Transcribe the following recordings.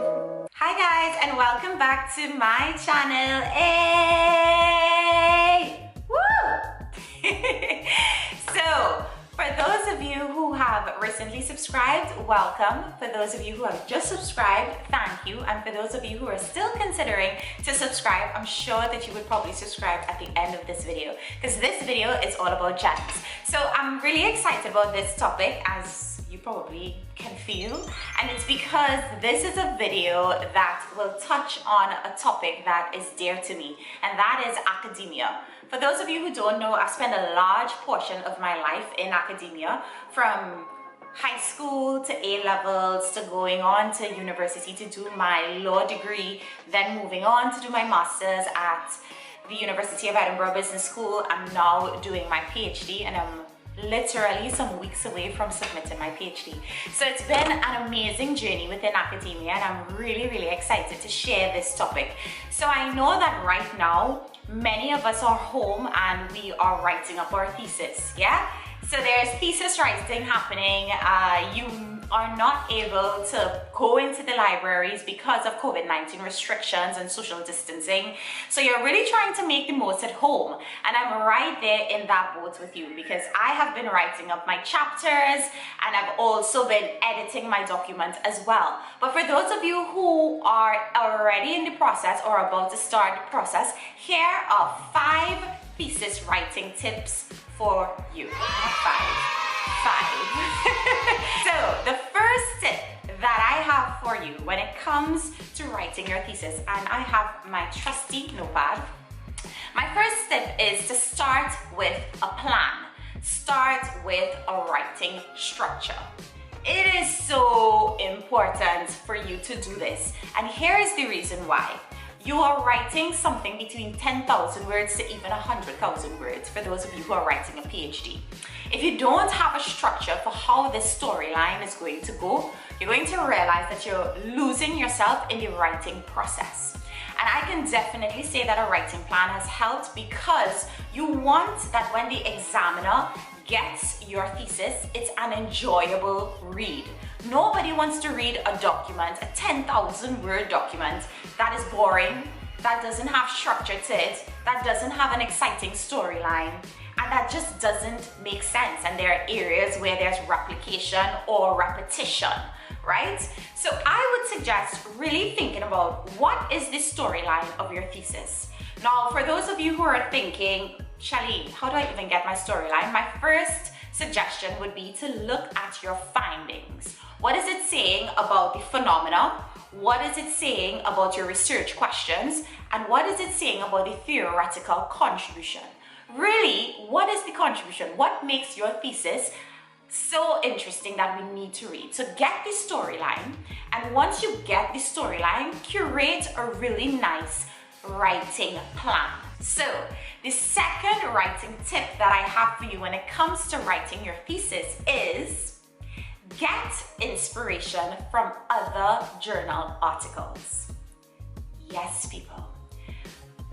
Hi guys, and welcome back to my channel. Hey! Woo! So, for those of you who have recently subscribed, welcome. For those of you who have just subscribed, thank you. And for those of you who are still considering to subscribe, I'm sure that you would probably subscribe at the end of this video, because this video is all about gems. So I'm really excited about this topic, as you probably can feel, and it's because this is a video that will touch on a topic that is dear to me, and that is academia. For those of you who don't know, I've spent a large portion of my life in academia, from high school to A-levels to going on to university to do my law degree, then moving on to do my master's at the University of Edinburgh Business School. I'm now doing my PhD, and I'm literally some weeks away from submitting my PhD. So it's been an amazing journey within academia, and I'm really excited to share this topic. So I know that right now, many of us are home and we are writing up our thesis, yeah? So there's thesis writing happening. You are not able to go into the libraries because of COVID-19 restrictions and social distancing. So you're really trying to make the most at home. And I'm right there in that boat with you, because I have been writing up my chapters and I've also been editing my document as well. But for those of you who are already in the process or about to start the process, here are 5 thesis writing tips for you. Five. So the first tip that I have for you when it comes to writing your thesis, and I have my trusty notepad. My first tip is to start with a plan. Start with a writing structure. It is so important for you to do this, and here is the reason why. You are writing something between 10,000 words to even 100,000 words for those of you who are writing a PhD. If you don't have a structure for how this storyline is going to go, you're going to realize that you're losing yourself in the writing process. And I can definitely say that a writing plan has helped, because you want that when the examiner gets your thesis, it's an enjoyable read. Nobody wants to read a document, a 10,000 word document that is boring, that doesn't have structure to it, that doesn't have an exciting storyline, and that just doesn't make sense. And there are areas where there's replication or repetition, right? So I would suggest really thinking about, what is the storyline of your thesis? Now, for those of you who are thinking, Shelly, how do I even get my storyline? My first suggestion would be to look at your findings. What is it saying about the phenomena? What is it saying about your research questions? And what is it saying about the theoretical contribution? Really, what is the contribution? What makes your thesis so interesting that we need to read? So get the storyline, and once you get the storyline, curate a really nice writing plan. So the second writing tip that I have for you when it comes to writing your thesis is get inspiration from other journal articles. Yes, people.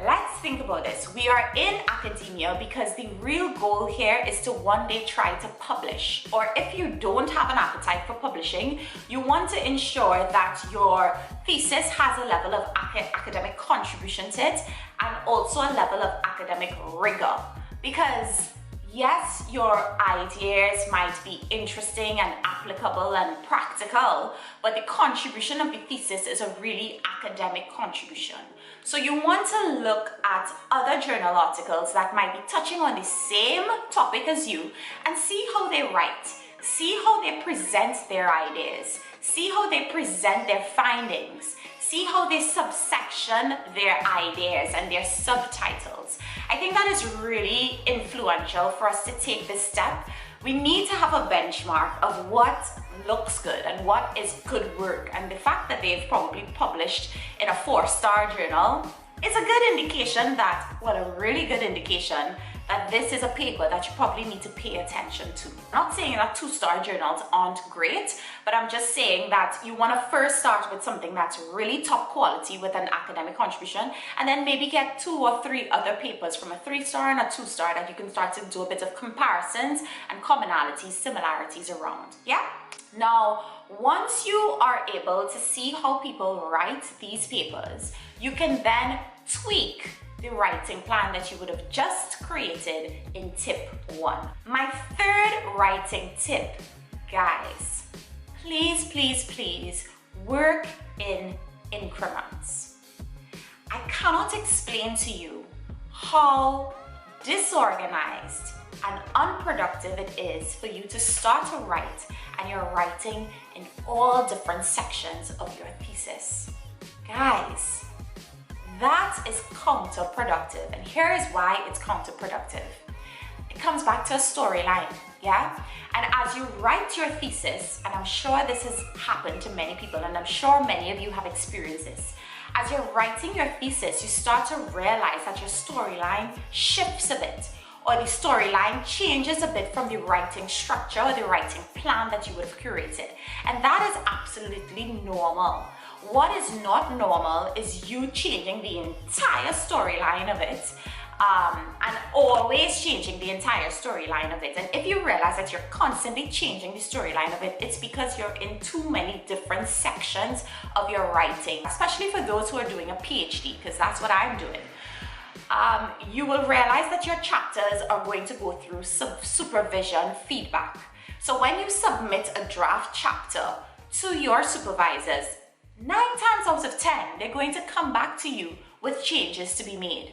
Let's think about this. We are in academia because the real goal here is to one day try to publish. Or if you don't have an appetite for publishing, you want to ensure that your thesis has a level of academic contribution to it, and also a level of academic rigor. Because yes, your ideas might be interesting and applicable and practical, but the contribution of the thesis is a really academic contribution. So you want to look at other journal articles that might be touching on the same topic as you, and see how they write, see how they present their ideas, see how they present their findings, see how they subsection their ideas and their subtitles. I think that is really influential for us to take this step. We need to have a benchmark of what looks good and what is good work, and the fact that they've probably published in a 4-star journal is a good indication that, well, a really good indication that this is a paper that you probably need to pay attention to. I'm not saying that 2-star journals aren't great, but I'm just saying that you want to first start with something that's really top quality with an academic contribution, and then maybe get 2 or 3 other papers from a 3-star and a 2-star that you can start to do a bit of comparisons and commonalities, similarities around. Yeah? Now, once you are able to see how people write these papers, you can then tweak the writing plan that you would have just created in tip 1. My third writing tip, guys, please work in increments. I cannot explain to you how disorganized and unproductive it is for you to start to write and you're writing in all different sections of your thesis. Guys, that is counterproductive, and here is why it's counterproductive. It comes back to a storyline, yeah? And as you write your thesis, and I'm sure this has happened to many people, and I'm sure many of you have experienced this, as you're writing your thesis, you start to realize that your storyline shifts a bit, or the storyline changes a bit from the writing structure or the writing plan that you would have curated. And that is absolutely normal. What is not normal is you changing the entire storyline of it, and always changing the entire storyline of it. And if you realize that you're constantly changing the storyline of it, it's because you're in too many different sections of your writing, especially for those who are doing a PhD, because that's what I'm doing. You will realize that your chapters are going to go through supervision feedback. So when you submit a draft chapter to your supervisors, 9 times out of 10, they're going to come back to you with changes to be made.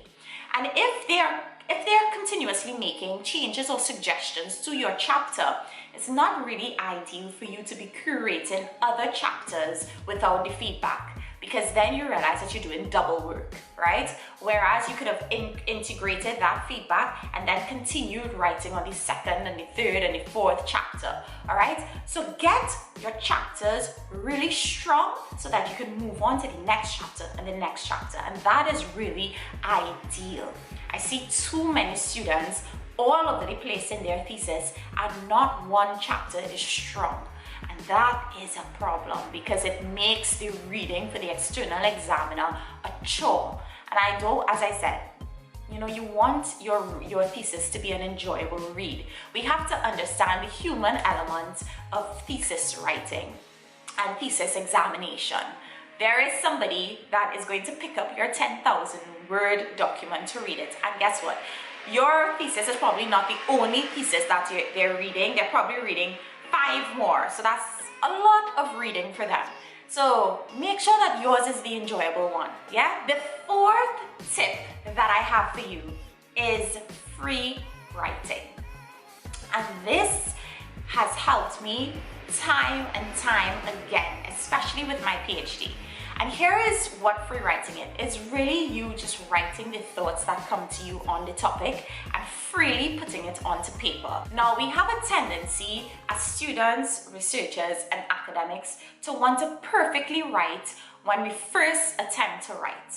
And if they're continuously making changes or suggestions to your chapter, it's not really ideal for you to be curating other chapters without the feedback, because then you realize that you're doing double work, right? Whereas you could have integrated that feedback and then continued writing on the 2nd and the 3rd and the 4th chapter, all right? So get your chapters really strong so that you can move on to the next chapter and the next chapter, and that is really ideal. I see too many students all over the place in their thesis and not one chapter is strong. And that is a problem because it makes the reading for the external examiner a chore. And I know, as I said, you know, you want your thesis to be an enjoyable read. We have to understand the human element of thesis writing and thesis examination. There is somebody that is going to pick up your 10,000 word document to read it. And guess what? Your thesis is probably not the only thesis that they're reading. They're probably reading 5 more. So that's a lot of reading for them. So make sure that yours is the enjoyable one. Yeah? The 4th tip that I have for you is free writing. And this has helped me time and time again, especially with my PhD. And here is what free writing is. It's really you just writing the thoughts that come to you on the topic and freely putting it onto paper. Now, we have a tendency as students, researchers, and academics to want to perfectly write when we first attempt to write.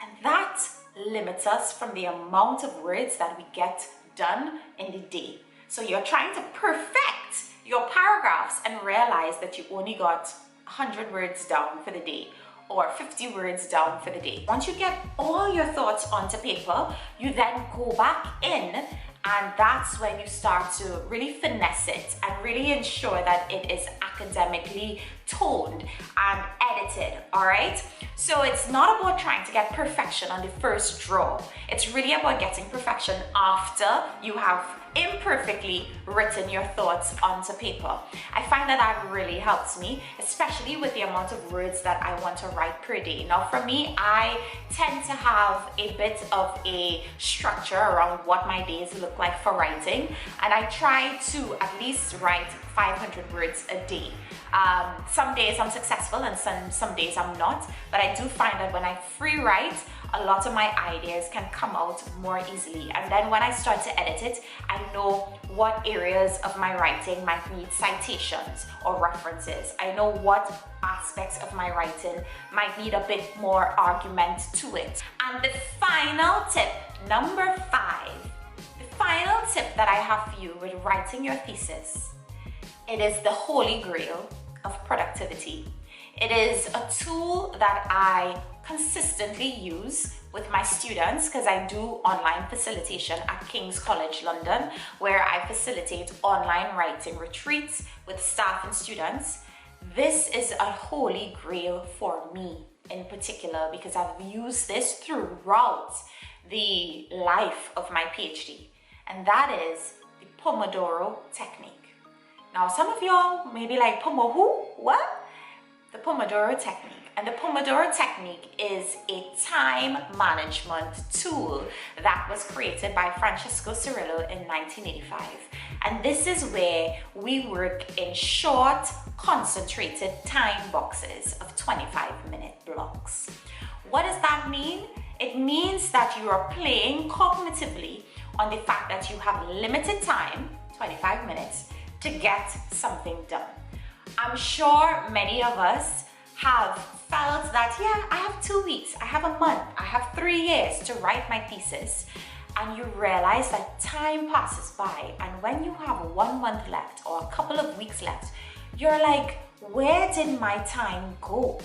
And that limits us from the amount of words that we get done in the day. So you're trying to perfect your paragraphs and realize that you only got 100 words down for the day, or 50 words down for the day. Once you get all your thoughts onto paper, you then go back in, and that's when you start to really finesse it and really ensure that it is academically toned and edited, all right? So it's not about trying to get perfection on the first draw. It's really about getting perfection after you have imperfectly written your thoughts onto paper. I find that that really helps me, especially with the amount of words that I want to write per day. Now for me, I tend to have a bit of a structure around what my days look like for writing, and I try to at least write 500 words a day. Some days I'm successful and some days I'm not, but I do find that when I free write, a lot of my ideas can come out more easily. And then when I start to edit it, I know what areas of my writing might need citations or references. I know what aspects of my writing might need a bit more argument to it. And the final tip, number 5, the final tip that I have for you with writing your thesis, it is the holy grail of productivity. It is a tool that I consistently use with my students because I do online facilitation at King's College London, where I facilitate online writing retreats with staff and students. This is a holy grail for me in particular because I've used this throughout the life of my PhD, and that is the Pomodoro Technique. Now, some of y'all may be like, what? The Pomodoro Technique. And the Pomodoro Technique is a time management tool that was created by Francesco Cirillo in 1985. And this is where we work in short, concentrated time boxes of 25-minute blocks. What does that mean? It means that you are playing cognitively on the fact that you have limited time, 25 minutes, to get something done. I'm sure many of us have felt that, yeah, I have 2 weeks, I have a month, I have 3 years to write my thesis, and you realize that time passes by, and when you have 1 month left or a couple of weeks left, you're like, where did my time go?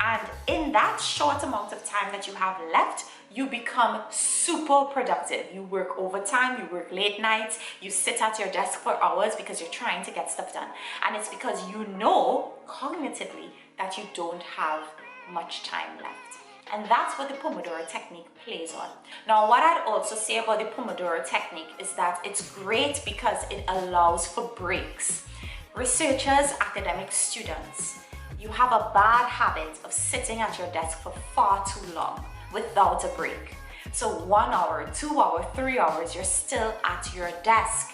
And in that short amount of time that you have left, you become super productive. You work overtime, you work late nights, you sit at your desk for hours because you're trying to get stuff done. And it's because you know cognitively that you don't have much time left. And that's what the Pomodoro Technique plays on. Now, what I'd also say about the Pomodoro Technique is that it's great because it allows for breaks. Researchers, academic students, you have a bad habit of sitting at your desk for far too long without a break. So 1 hour, 2 hours, 3 hours, you're still at your desk.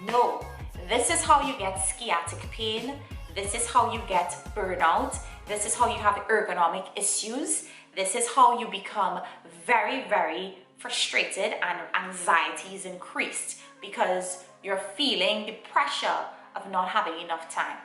No, this is how you get sciatic pain. This is how you get burnout. This is how you have ergonomic issues. This is how you become very, very frustrated and anxiety is increased because you're feeling the pressure of not having enough time.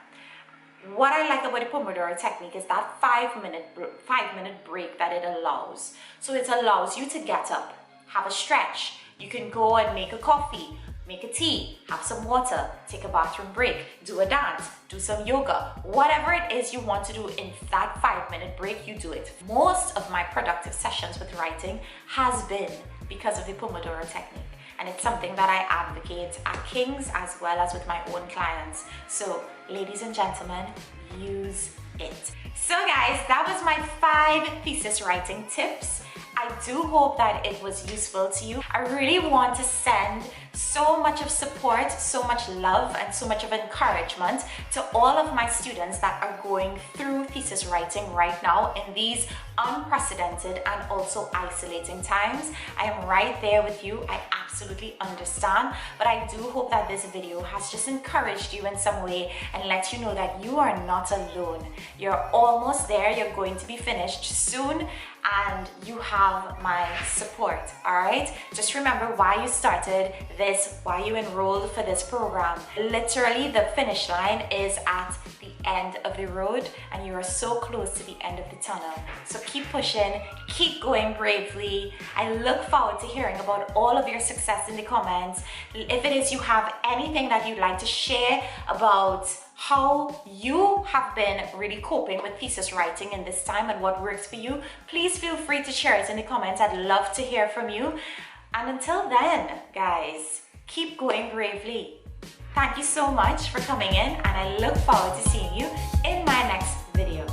What I like about the Pomodoro Technique is that 5-minute break that it allows. So it allows you to get up, have a stretch. You can go and make a coffee, make a tea, have some water, take a bathroom break, do a dance, do some yoga. Whatever it is you want to do in that 5-minute break, you do it. Most of my productive sessions with writing has been because of the Pomodoro Technique. And it's something that I advocate at King's as well as with my own clients. So, ladies and gentlemen, use it. So guys, that was my 5 thesis writing tips. I do hope that it was useful to you. I really want to send so much of support, so much love, and so much of encouragement to all of my students that are going through thesis writing right now in these unprecedented and also isolating times. I am right there with you. I absolutely understand, but I do hope that this video has just encouraged you in some way and let you know that you are not alone. You're almost there. You're going to be finished soon, and you have my support. All right, just remember why you started this, why you enrolled for this program. Literally, the finish line is at the end of the road, and you are so close to the end of the tunnel. So keep pushing, keep going bravely. I look forward to hearing about all of your success in the comments. If it is you have anything that you'd like to share about how you have been really coping with thesis writing in this time and what works for you, please feel free to share it in the comments. I'd love to hear from you. And until then, guys, keep going bravely. Thank you so much for coming in, and I look forward to seeing you in my next video.